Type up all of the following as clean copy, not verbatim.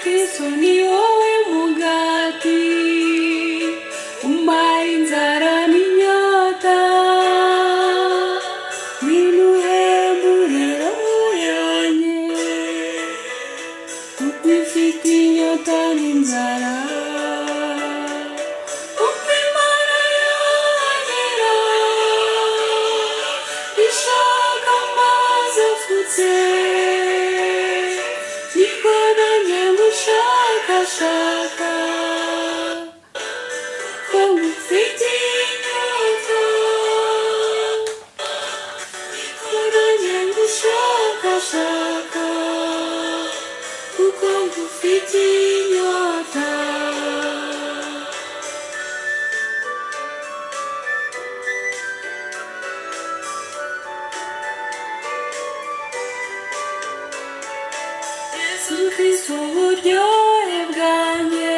Kristo ni wowe mugati umara inzara n'inyota, ninuhemurira yanjye kuko ifite inyota n'inzara. Uko Imana yagera ishaka amazi afutse, niko nanjye ngushakashaka ko ngufite inyota, niko nanjye ngushakashaka kuko ngufite inyota. Yesu Kristo uburyohe bwanjye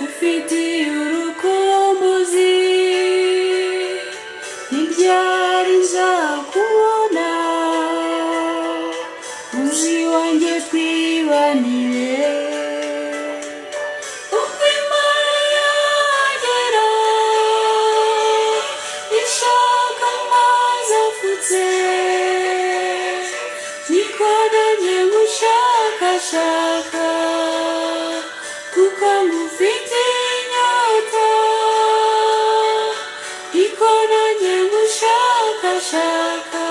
ufitiye urukumbuzi, ntibyari nzakubona muzi wanjye twibanire. Uko Imana yagera ishaka amazi afutse, niko nanjye ngushakashaka kuko ngufite inyota, niko nanjye ngushakashaka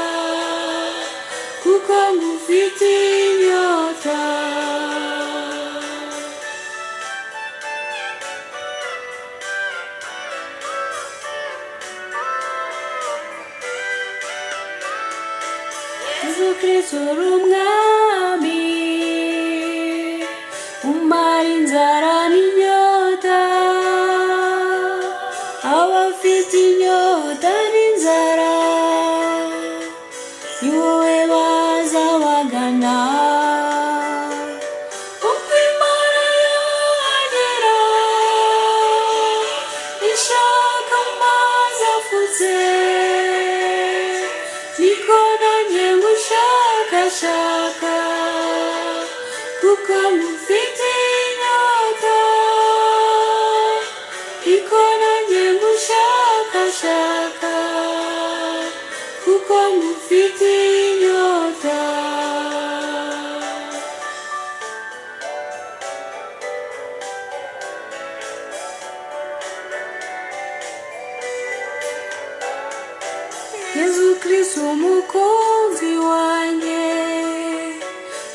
kuko ngufite inyota. Yesu Kristo uri umwami umara inzara n'inyota, abafite inyota n'inzara ni wowe baza bagana. Uko Imana yagera ishaka amazi afutse, niko nanjye ngushakashaka kuko ngufite inyota, niko nanjye ngushakashaka kuko ngufite inyota. Yesu Kristo umukunzi wanjye,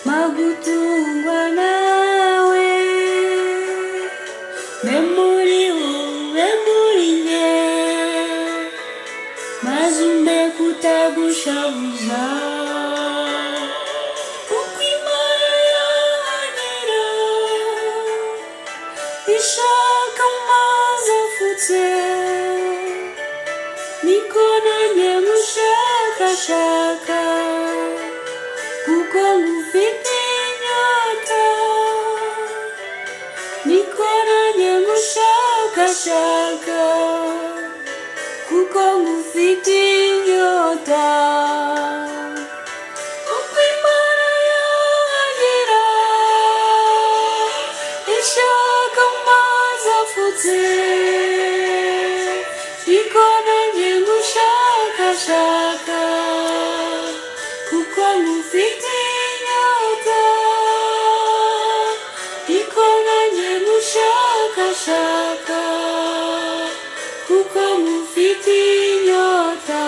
magutungwa nawe, mbe muri wowe muri njye, maze umbe kutagushavuza. Uko Imana yagera ishaka amazi afutse, niko nanjye ngushakashaka kuko ngufite inyota, niko nanjye ngushakashaka kuko ngufite inyota. Uko Imana yagera ishaka amazi afutse, niko nanjye ngushakashaka kuko ngufite inyota, niko nanjye ngushakashaka kuko ngufite inyota.